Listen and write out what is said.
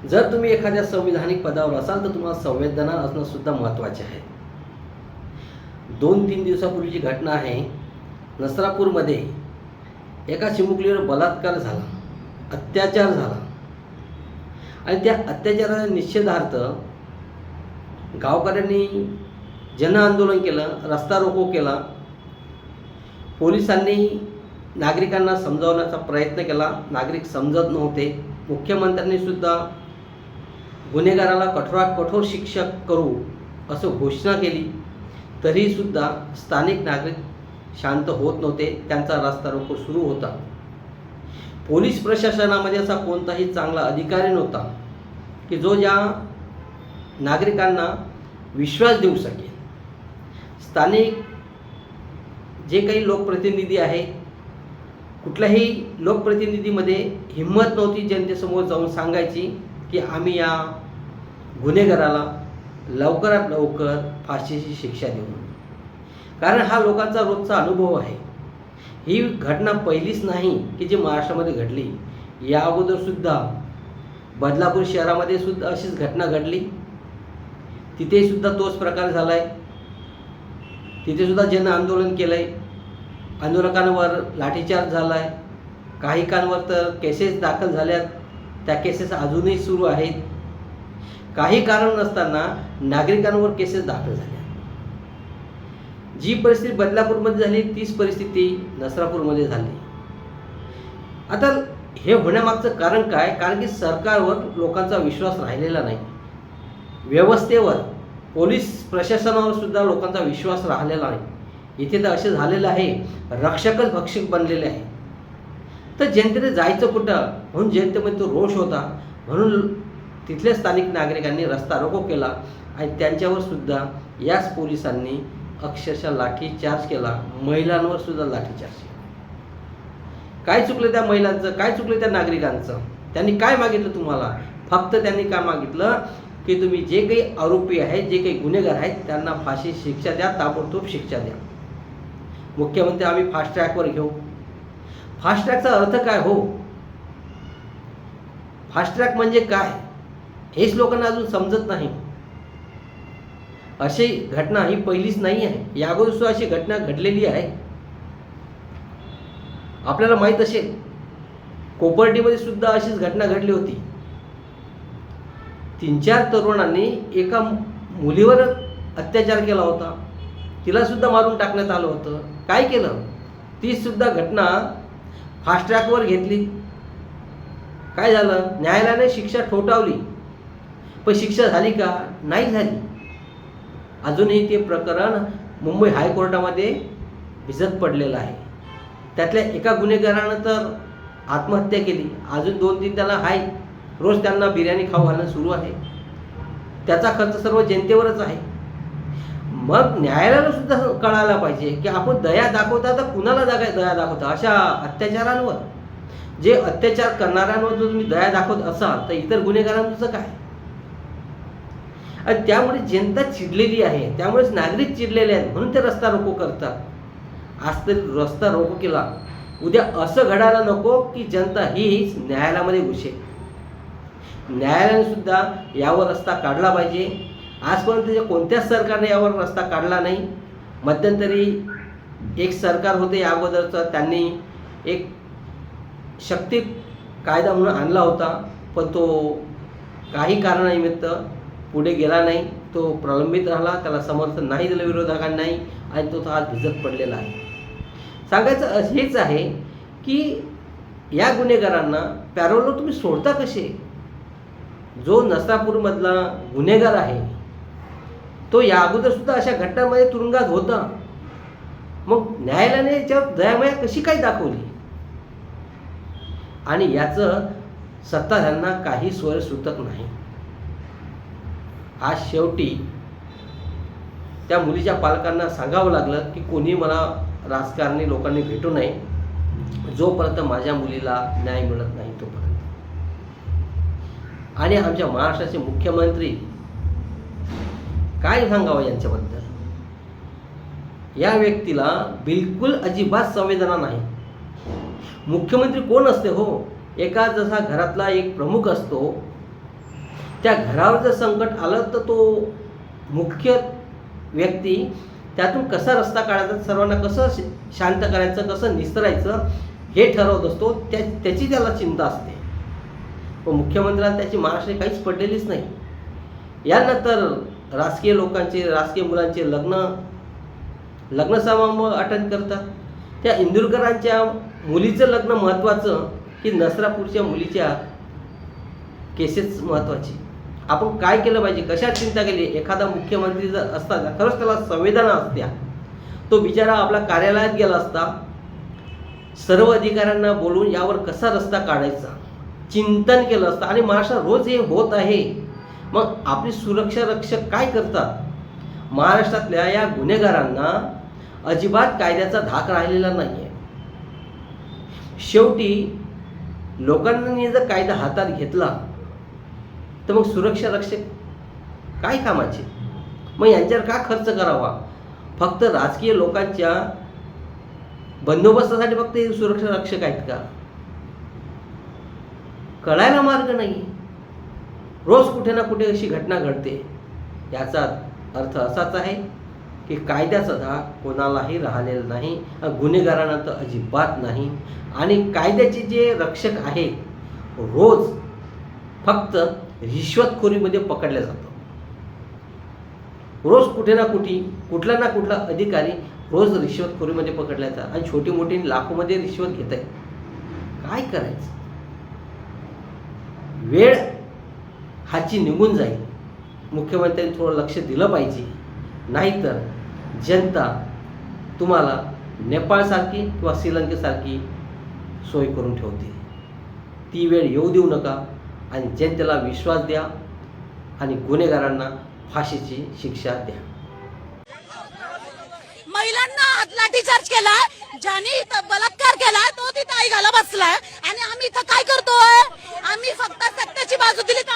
जर तुम्ही एखाद्या संविधानिक पदावर असाल तर तुम्हाला संवेदना असणं सुद्धा महत्त्वाचे आहे. 2-3 दिवसापूर्वीची घटना आहे. नसरापूरमध्ये एका चिमुकलीवर बलात्कार झाला, अत्याचार झाला आणि त्या अत्याचाराच्या निषेधार्थ गावकऱ्यांनी जनआंदोलन केलं, रस्ता रोको केला. पोलिसांनी नागरिकांना समजावण्याचा प्रयत्न केला, नागरिक समजत नव्हते. मुख्यमंत्र्यांनी सुद्धा गुन्हेगाराला कठोरात कठोर शिक्षा करू असं घोषणा केली, तरीसुद्धा स्थानिक नागरिक शांत होत नव्हते. त्यांचा रस्ता रोको सुरू होता. पोलीस प्रशासनामध्ये असा कोणताही चांगला अधिकारी नव्हता की जो या नागरिकांना विश्वास देऊ शकेल. स्थानिक जे काही लोकप्रतिनिधी आहे, कुठल्याही लोकप्रतिनिधीमध्ये हिंमत नव्हती जनतेसमोर जाऊन सांगायची की आम्ही या गुन्हेगाराला लवकरात लवकर फाशीची शिक्षा देऊ. कारण हा लोकांचा रोजचा अनुभव आहे. ही घटना पहिलीच नाही की जी महाराष्ट्रामध्ये घडली. या अगोदरसुद्धा बदलापूर शहरामध्ये सुद्धा अशीच घटना घडली. तिथेसुद्धा तोच प्रकार झाला आहे. तिथेसुद्धा जन आंदोलन केलं आहे. आंदोलकांवर लाठीचार्ज झाला आहे. काही कांवर तर केसेस दाखल झाल्यात. त्या केसेस अजूनही सुरू आहेत. काही कारण नसताना नागरिकांवर केसेस दाखल झाल्या. जी परिस्थिती बदलापूरमध्ये झाली तीच परिस्थिती नसरापूरमध्ये झाली. आता हे होण्यामागचं कारण काय? कारण की सरकारवर लोकांचा विश्वास राहिलेला नाही. व्यवस्थेवर, पोलीस प्रशासनावर सुद्धा लोकांचा विश्वास राहिलेला नाही. इथे तर असे झालेलं आहे, रक्षकच भक्षक बनलेले आहे. तर जनतेने जायचं कुठं म्हणून जनतेमध्ये तो रोष होता. म्हणून तिथल्या स्थानिक नागरिकांनी रस्ता रोको केला आणि त्यांच्यावर सुद्धा याच पोलिसांनी अक्षरशः लाठीचार्ज केला. महिलांवर सुद्धा लाठीचार्ज केला. काय चुकलं त्या महिलांचं? काय चुकलं त्या नागरिकांचं? त्यांनी काय मागितलं तुम्हाला? फक्त त्यांनी काय मागितलं की तुम्ही जे काही आरोपी आहेत, जे काही गुन्हेगार आहेत, त्यांना फाशी शिक्षा द्या, ताबडतोब शिक्षा द्या. मुख्यमंत्री आम्ही फास्ट ट्रॅकवर घेऊ. फास्ट ट्रॅकचा अर्थ काय हो? फास्ट ट्रॅक म्हणजे काय हेच लोकांना अजून समजत नाही. अशी घटना ही पहिलीच नाही आहे. या अगोदर सुद्धा अशी घटना घडलेली आहे. आपल्याला माहीत असेल, कोपर्डीमध्ये सुद्धा अशीच घटना घडली होती. 3-4 तरुणांनी एका मुलीवर अत्याचार केला होता. तिला सुद्धा मारून टाकण्यात आलं होतं. काय केलं? ती सुद्धा घटना फास्ट ट्रॅकवर घेतली. काय झालं? न्यायालयाने शिक्षा ठोठावली. पण शिक्षा झाली का? नाही झाली. अजूनही ते प्रकरण मुंबई हायकोर्टामध्ये भिजत पडलेलं आहे. त्यातल्या एका गुन्हेगारानं तर आत्महत्या केली. अजून 2-3 त्याला आहे. रोज त्यांना बिर्याणी खाऊ घालणं सुरू आहे. त्याचा खर्च सर्व जनतेवरच आहे. मग न्यायालयाला सुद्धा कळायला पाहिजे की आपण दया दाखवता तर कुणाला दया दाखवता? अशा अत्याचारांवर, जे अत्याचार करणाऱ्यांवर जर तुम्ही दया दाखवत असाल तर इतर गुन्हेगारांचं काय? आणि त्यामुळे जनता चिडलेली आहे. त्यामुळेच नागरिक चिडलेले आहेत. म्हणून ते रस्ता रोको करतात. आज तरी रस्ता रोको केला, उद्या असं घडायला नको की जनता हीच न्यायालयामध्ये घुसेल. न्यायालयाने सुद्धा यावर रस्ता काढला पाहिजे. आजपर्यंत कोणत्याच सरकारने यावर रस्ता काढला नाही. मध्यंतरी एक सरकार होते या अगोदरचं, त्यांनी एक शक्ती कायदा म्हणून आणला होता, पण तो काही कारणानिमित्त पुढे गेला नाही. तो प्रलंबित राहिला. त्याला समर्थन नाही दिलं विरोधकांनाही आणि तो आज भिजत पडलेला आहे. सांगायचं हेच आहे की या गुन्हेगारांना पॅरोलवर तुम्ही सोडता कसे? जो नसरापूरमधला गुन्हेगार आहे तो या अगोदरसुद्धा अशा घटनांमध्ये तुरुंगात होता. मग न्यायालयाने याच्यावर दयामाया कशी काय दाखवली? आणि याचं सत्ताधाऱ्यांना काही सोय सुटत नाही. आज शेवटी त्या मुलीच्या पालकांना सांगावं लागलं की कोणी मला राजकारणी लोकांनी भेटू नये, जोपर्यंत माझ्या मुलीला न्याय मिळत नाही तोपर्यंत. आणि आमच्या महाराष्ट्राचे मुख्यमंत्री काय सांगावं यांच्याबद्दल? या व्यक्तीला बिलकुल अजिबात संवेदना नाही. मुख्यमंत्री कोण असते हो? एका जसा घरातला एक प्रमुख असतो त्या घरावर जर संकट आलं तर तो मुख्य व्यक्ती त्यातून कसा रस्ता काढायचा, सर्वांना कसं शांत करायचं, कसं निस्तरायचं हे ठरवत असतो. त्याची त्याला चिंता असते. पण मुख्यमंत्र्यांना त्याची महाराष्ट्रात काहीच पडलेलीच नाही. यानंतर राजकीय लोकांचे, राजकीय मुलांचे लग्न समारंभ अटेंड करतात. त्या इंदुरकरांच्या मुलीचं लग्न महत्त्वाचं की नसरापूरच्या मुलीच्या केसेस महत्त्वाची? आपण काय केलं पाहिजे, कशात चिंता केली? एखादा मुख्यमंत्री जर असता, खरंच त्याला संवेदना असत्या, तो बिचारा आपल्या कार्यालयात गेला असता, सर्व अधिकाऱ्यांना बोलून यावर कसा रस्ता काढायचा चिंतन केलं असतं. आणि महाराष्ट्रात रोज हे होत आहे. मग आपली सुरक्षा रक्षक काय करतात? महाराष्ट्रातल्या या गुन्हेगारांना अजिबात कायद्याचा धाक राहिलेला नाही आहे. शेवटी लोकांनी जर कायदा हातात घेतला तर मग सुरक्षा रक्षक काय कामाचे? मग यांच्यावर का खर्च करावा? फक्त राजकीय लोकांच्या बंदोबस्तासाठी फक्त हे सुरक्षा रक्षक आहेत का? कळायला मार्ग नाही. रोज कुठे ना कुठे अशी घटना घडते. याचा अर्थ असाच आहे की कायद्याचा धाक कोणालाही राहिलेला नाही, गुन्हेगारांना तर अजिबात नाही. आणि कायद्याचे जे रक्षक आहेत रोज फक्त रिश्वतखोरीमध्ये पकडल्या जातो. रोज कुठे ना कुठला ना कुठला अधिकारी रोज रिश्वतखोरीमध्ये पकडला जातात आणि छोटी मोठी लाखोमध्ये रिश्वत घेत आहे. काय करायचं? वेळ हाची निघून जाईल. मुख्यमंत्र्यांनी थोडं लक्ष दिलं पाहिजे. नाहीतर जनता तुम्हाला नेपाळसारखी किंवा श्रीलंकेसारखी सोय करून ठेवते. ती वेळ येऊ देऊ नका आणि जनतेला विश्वास द्या आणि गुन्हेगारांना फाशीची शिक्षा द्या. महिलांना लाठीचार्ज केला, ज्याने बलात्कार केला तो तिथे आई घाला बसलाय आणि आम्ही इथं काय करतोय? आम्ही फक्त सत्याची बाजू दिली तर